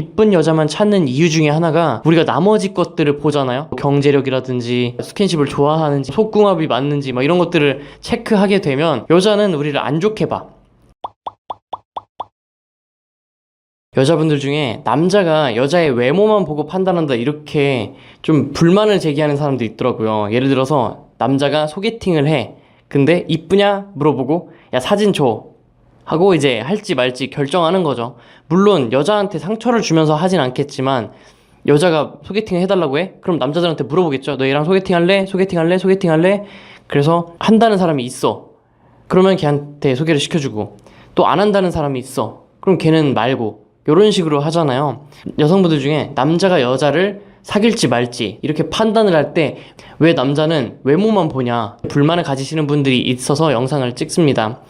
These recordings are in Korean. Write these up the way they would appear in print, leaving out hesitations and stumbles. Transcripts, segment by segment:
이쁜 여자만 찾는 이유 중에 하나가 우리가 나머지 것들을 보잖아요. 경제력이라든지 스킨십을 좋아하는지 속궁합이 맞는지 막 이런 것들을 체크하게 되면 여자는 우리를 안 좋게 봐. 여자분들 중에 남자가 여자의 외모만 보고 판단한다 이렇게 좀 불만을 제기하는 사람도 있더라고요. 예를 들어서 남자가 소개팅을 해. 근데 이쁘냐 물어보고 야 사진 줘 하고 이제 할지 말지 결정하는 거죠. 물론 여자한테 상처를 주면서 하진 않겠지만 여자가 소개팅을 해달라고 해? 그럼 남자들한테 물어보겠죠. 너 얘랑 소개팅 할래? 소개팅 할래? 소개팅 할래? 그래서 한다는 사람이 있어. 그러면 걔한테 소개를 시켜주고 또 안 한다는 사람이 있어. 그럼 걔는 말고 이런 식으로 하잖아요. 여성분들 중에 남자가 여자를 사귈지 말지 이렇게 판단을 할 때 왜 남자는 외모만 보냐 불만을 가지시는 분들이 있어서 영상을 찍습니다.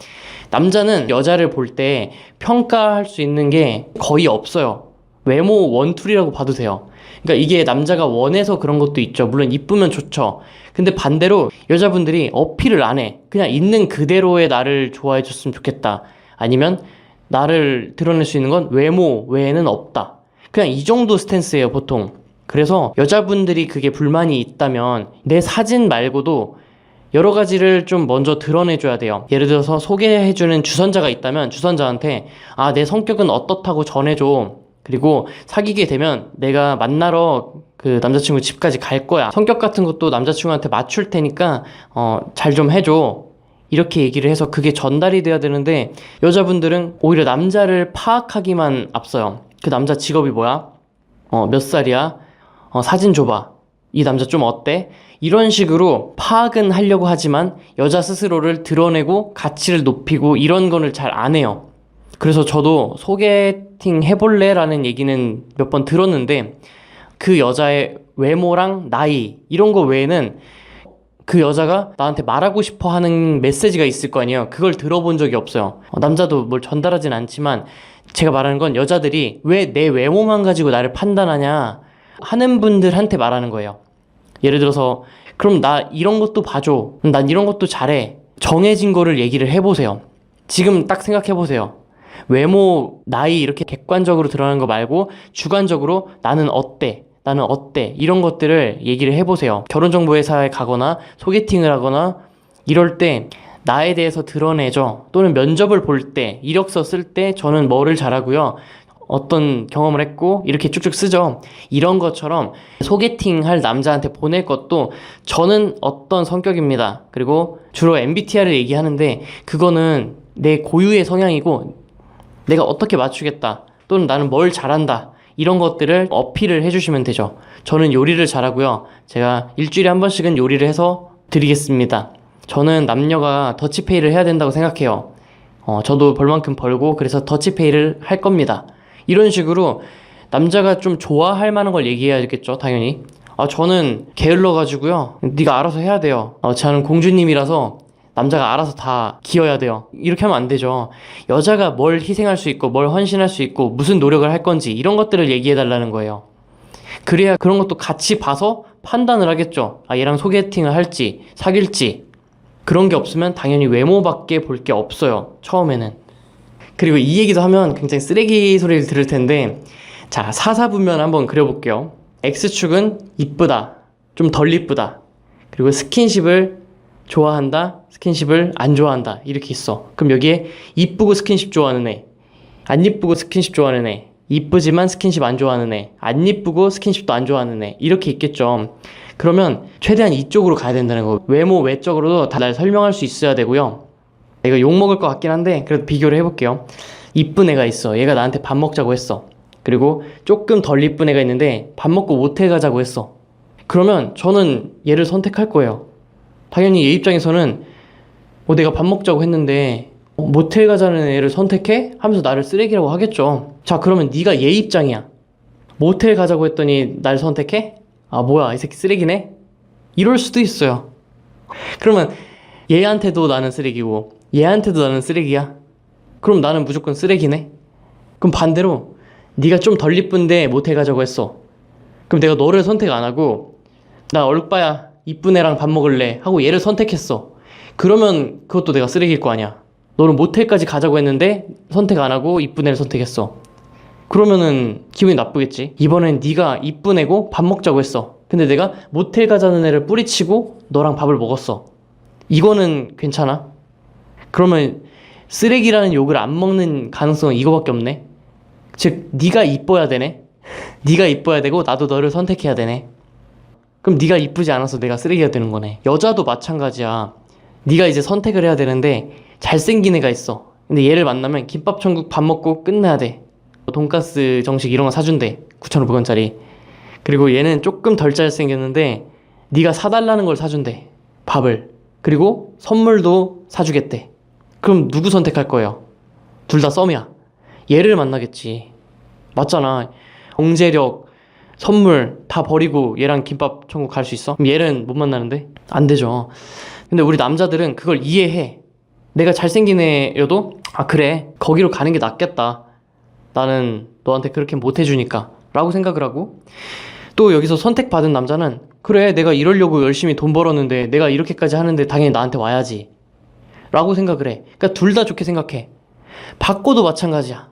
남자는 여자를 볼 때 평가할 수 있는 게 거의 없어요. 외모 원툴이라고 봐도 돼요. 그러니까 이게 남자가 원해서 그런 것도 있죠. 물론 이쁘면 좋죠. 근데 반대로 여자분들이 어필을 안 해. 그냥 있는 그대로의 나를 좋아해 줬으면 좋겠다. 아니면 나를 드러낼 수 있는 건 외모 외에는 없다. 그냥 이 정도 스탠스예요, 보통. 그래서 여자분들이 그게 불만이 있다면 내 사진 말고도 여러 가지를 좀 먼저 드러내줘야 돼요. 예를 들어서 소개해주는 주선자가 있다면 주선자한테 내 성격은 어떻다고 전해줘. 그리고 사귀게 되면 내가 만나러 그 남자친구 집까지 갈 거야. 성격 같은 것도 남자친구한테 맞출 테니까 잘 좀 해줘. 이렇게 얘기를 해서 그게 전달이 돼야 되는데 여자분들은 오히려 남자를 파악하기만 앞서요. 그 남자 직업이 뭐야? 몇 살이야? 사진 줘봐. 이 남자 좀 어때? 이런 식으로 파악은 하려고 하지만 여자 스스로를 드러내고 가치를 높이고 이런 거를 잘 안 해요. 그래서 저도 소개팅 해볼래? 라는 얘기는 몇 번 들었는데 그 여자의 외모랑 나이 이런 거 외에는 그 여자가 나한테 말하고 싶어 하는 메시지가 있을 거 아니에요. 그걸 들어본 적이 없어요. 남자도 뭘 전달하진 않지만 제가 말하는 건 여자들이 왜 내 외모만 가지고 나를 판단하냐 하는 분들한테 말하는 거예요. 예를 들어서 그럼 나 이런 것도 봐줘. 난 이런 것도 잘해. 정해진 거를 얘기를 해보세요. 지금 딱 생각해보세요. 외모, 나이 이렇게 객관적으로 드러나는 거 말고 주관적으로 나는 어때? 나는 어때? 이런 것들을 얘기를 해보세요. 결혼정보회사에 가거나 소개팅을 하거나 이럴 때 나에 대해서 드러내죠. 또는 면접을 볼 때, 이력서 쓸 때 저는 뭐를 잘하고요. 어떤 경험을 했고 이렇게 쭉쭉 쓰죠. 이런 것처럼 소개팅 할 남자한테 보낼 것도 저는 어떤 성격입니다. 그리고 주로 MBTI를 얘기하는데 그거는 내 고유의 성향이고 내가 어떻게 맞추겠다. 또는 나는 뭘 잘한다. 이런 것들을 어필을 해주시면 되죠. 저는 요리를 잘하고요. 제가 일주일에 한 번씩은 요리를 해서 드리겠습니다. 저는 남녀가 더치페이를 해야 된다고 생각해요. 저도 벌 만큼 벌고 그래서 더치페이를 할 겁니다. 이런 식으로 남자가 좀 좋아할 만한 걸 얘기해야겠죠, 당연히. 저는 게을러가지고요. 네가 알아서 해야 돼요. 저는 공주님이라서 남자가 알아서 다 기어야 돼요. 이렇게 하면 안 되죠. 여자가 뭘 희생할 수 있고 뭘 헌신할 수 있고 무슨 노력을 할 건지 이런 것들을 얘기해달라는 거예요. 그래야 그런 것도 같이 봐서 판단을 하겠죠. 얘랑 소개팅을 할지 사귈지. 그런 게 없으면 당연히 외모밖에 볼 게 없어요, 처음에는. 그리고 이 얘기도 하면 굉장히 쓰레기 소리를 들을 텐데 자, 사사분면 한번 그려볼게요. X축은 이쁘다, 좀 덜 이쁘다. 그리고 스킨십을 좋아한다, 스킨십을 안 좋아한다 이렇게 있어. 그럼 여기에 이쁘고 스킨십 좋아하는 애, 안 이쁘고 스킨십 좋아하는 애, 이쁘지만 스킨십 안 좋아하는 애, 안 이쁘고 스킨십도 안 좋아하는 애 이렇게 있겠죠. 그러면 최대한 이쪽으로 가야 된다는 거. 외모 외적으로도 다 날 설명할 수 있어야 되고요. 이거 욕먹을 것 같긴 한데 그래도 비교를 해볼게요. 이쁜 애가 있어. 얘가 나한테 밥 먹자고 했어. 그리고 조금 덜 이쁜 애가 있는데 밥 먹고 모텔 가자고 했어. 그러면 저는 얘를 선택할 거예요. 당연히 얘 입장에서는 내가 밥 먹자고 했는데 모텔 가자는 애를 선택해? 하면서 나를 쓰레기라고 하겠죠. 자, 그러면 네가 얘 입장이야. 모텔 가자고 했더니 날 선택해? 뭐야 이 새끼 쓰레기네? 이럴 수도 있어요. 그러면 얘한테도 나는 쓰레기고 얘한테도 나는 쓰레기야. 그럼 나는 무조건 쓰레기네? 그럼 반대로 네가 좀 덜 이쁜데 모텔 가자고 했어. 그럼 내가 너를 선택 안 하고 나 얼빠야 이쁜 애랑 밥 먹을래 하고 얘를 선택했어. 그러면 그것도 내가 쓰레기일 거 아니야. 너는 모텔까지 가자고 했는데 선택 안 하고 이쁜 애를 선택했어. 그러면은 기분이 나쁘겠지. 이번엔 네가 이쁜 애고 밥 먹자고 했어. 근데 내가 모텔 가자는 애를 뿌리치고 너랑 밥을 먹었어. 이거는 괜찮아? 그러면 쓰레기라는 욕을 안 먹는 가능성은 이거밖에 없네. 즉 네가 이뻐야 되네. 네가 이뻐야 되고 나도 너를 선택해야 되네. 그럼 네가 이쁘지 않아서 내가 쓰레기가 되는 거네. 여자도 마찬가지야. 네가 이제 선택을 해야 되는데 잘생긴 애가 있어. 근데 얘를 만나면 김밥 천국 밥 먹고 끝내야 돼. 돈가스 정식 이런 거 사준대. 9,500원짜리. 그리고 얘는 조금 덜 잘생겼는데 네가 사달라는 걸 사준대. 밥을. 그리고 선물도 사주겠대. 그럼 누구 선택할 거예요? 둘 다 썸이야. 얘를 만나겠지. 맞잖아. 경제력, 선물 다 버리고 얘랑 김밥 천국 갈 수 있어? 그럼 얘는 못 만나는데? 안 되죠. 근데 우리 남자들은 그걸 이해해. 내가 잘생긴 애여도 아 그래 거기로 가는 게 낫겠다. 나는 너한테 그렇게 못 해주니까 라고 생각을 하고, 또 여기서 선택받은 남자는 그래 내가 이러려고 열심히 돈 벌었는데 내가 이렇게까지 하는데 당연히 나한테 와야지 라고 생각을 해. 그러니까 둘 다 좋게 생각해. 받고도 마찬가지야.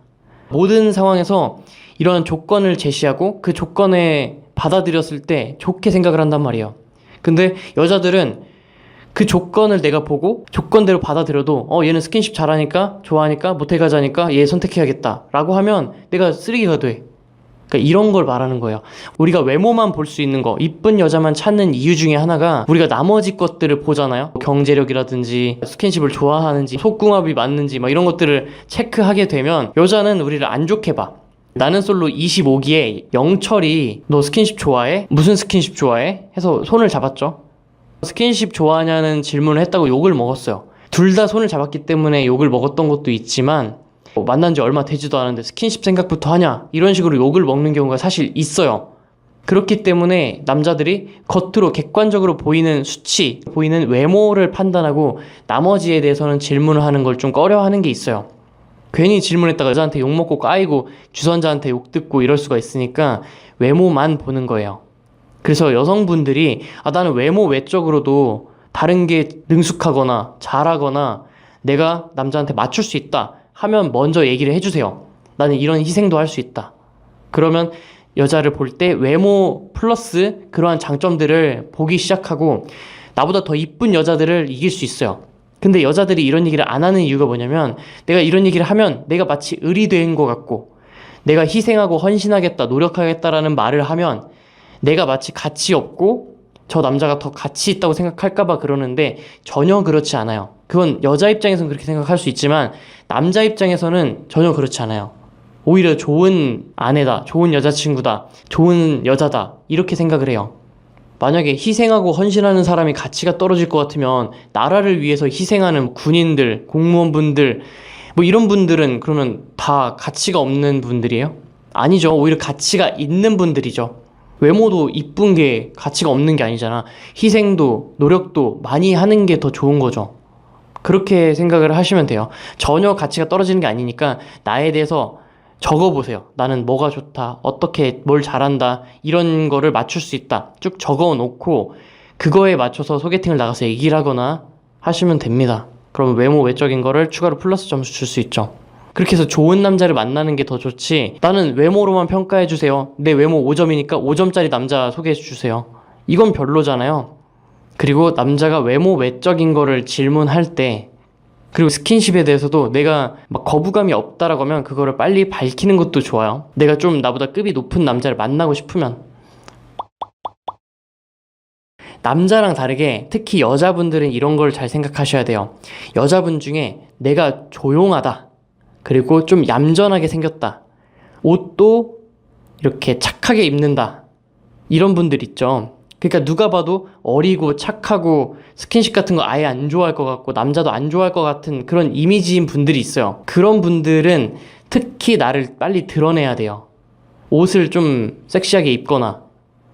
모든 상황에서 이런 조건을 제시하고 그 조건에 받아들였을 때 좋게 생각을 한단 말이에요. 근데 여자들은 그 조건을 내가 보고 조건대로 받아들여도 얘는 스킨십 잘하니까 좋아하니까 모텔 가자니까 얘 선택해야겠다 라고 하면 내가 쓰레기가 돼. 그러니까 이런 걸 말하는 거예요. 우리가 외모만 볼 수 있는 거, 이쁜 여자만 찾는 이유 중에 하나가 우리가 나머지 것들을 보잖아요. 경제력이라든지 스킨십을 좋아하는지 속궁합이 맞는지 막 이런 것들을 체크하게 되면 여자는 우리를 안 좋게 봐. 나는 솔로 25기에 영철이 너 스킨십 좋아해? 무슨 스킨십 좋아해? 해서 손을 잡았죠. 스킨십 좋아하냐는 질문을 했다고 욕을 먹었어요. 둘 다 손을 잡았기 때문에 욕을 먹었던 것도 있지만 만난 지 얼마 되지도 않은데 스킨십 생각부터 하냐 이런 식으로 욕을 먹는 경우가 사실 있어요. 그렇기 때문에 남자들이 겉으로 객관적으로 보이는 수치, 보이는 외모를 판단하고 나머지에 대해서는 질문을 하는 걸 좀 꺼려하는 게 있어요. 괜히 질문했다가 여자한테 욕먹고 까이고 주선자한테 욕 듣고 이럴 수가 있으니까 외모만 보는 거예요. 그래서 여성분들이 나는 외모 외적으로도 다른 게 능숙하거나 잘하거나 내가 남자한테 맞출 수 있다 하면 먼저 얘기를 해주세요. 나는 이런 희생도 할 수 있다. 그러면 여자를 볼 때 외모 플러스 그러한 장점들을 보기 시작하고 나보다 더 이쁜 여자들을 이길 수 있어요. 근데 여자들이 이런 얘기를 안 하는 이유가 뭐냐면 내가 이런 얘기를 하면 내가 마치 을이 된 것 같고 내가 희생하고 헌신하겠다 노력하겠다라는 말을 하면 내가 마치 가치 없고 저 남자가 더 가치 있다고 생각할까봐 그러는데 전혀 그렇지 않아요. 그건 여자 입장에서는 그렇게 생각할 수 있지만 남자 입장에서는 전혀 그렇지 않아요. 오히려 좋은 아내다, 좋은 여자친구다, 좋은 여자다 이렇게 생각을 해요. 만약에 희생하고 헌신하는 사람이 가치가 떨어질 것 같으면 나라를 위해서 희생하는 군인들, 공무원분들 뭐 이런 분들은 그러면 다 가치가 없는 분들이에요? 아니죠. 오히려 가치가 있는 분들이죠. 외모도 이쁜 게 가치가 없는 게 아니잖아. 희생도 노력도 많이 하는 게 더 좋은 거죠. 그렇게 생각을 하시면 돼요. 전혀 가치가 떨어지는 게 아니니까 나에 대해서 적어보세요. 나는 뭐가 좋다, 어떻게 뭘 잘한다 이런 거를 맞출 수 있다 쭉 적어놓고 그거에 맞춰서 소개팅을 나가서 얘기를 하거나 하시면 됩니다. 그러면 외모 외적인 거를 추가로 플러스 점수 줄 수 있죠. 그렇게 해서 좋은 남자를 만나는 게 더 좋지 나는 외모로만 평가해주세요, 내 외모 5점이니까 5점짜리 남자 소개해주세요, 이건 별로잖아요. 그리고 남자가 외모 외적인 거를 질문할 때 그리고 스킨십에 대해서도 내가 막 거부감이 없다라고 하면 그거를 빨리 밝히는 것도 좋아요. 내가 좀 나보다 급이 높은 남자를 만나고 싶으면. 남자랑 다르게 특히 여자분들은 이런 걸 잘 생각하셔야 돼요. 여자분 중에 내가 조용하다, 그리고 좀 얌전하게 생겼다, 옷도 이렇게 착하게 입는다, 이런 분들 있죠. 그러니까 누가 봐도 어리고 착하고 스킨십 같은 거 아예 안 좋아할 것 같고 남자도 안 좋아할 것 같은 그런 이미지인 분들이 있어요. 그런 분들은 특히 나를 빨리 드러내야 돼요. 옷을 좀 섹시하게 입거나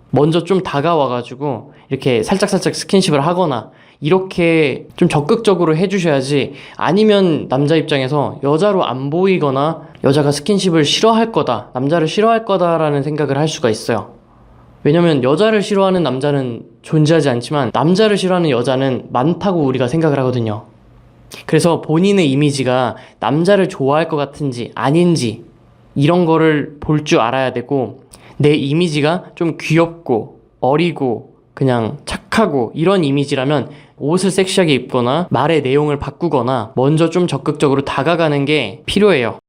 먼저 좀 다가와가지고 이렇게 살짝살짝 스킨십을 하거나 이렇게 좀 적극적으로 해주셔야지, 아니면 남자 입장에서 여자로 안 보이거나 여자가 스킨십을 싫어할 거다, 남자를 싫어할 거다라는 생각을 할 수가 있어요. 왜냐면 여자를 싫어하는 남자는 존재하지 않지만 남자를 싫어하는 여자는 많다고 우리가 생각을 하거든요. 그래서 본인의 이미지가 남자를 좋아할 것 같은지 아닌지 이런 거를 볼 줄 알아야 되고, 내 이미지가 좀 귀엽고 어리고 그냥 착하고 이런 이미지라면 옷을 섹시하게 입거나 말의 내용을 바꾸거나 먼저 좀 적극적으로 다가가는 게 필요해요.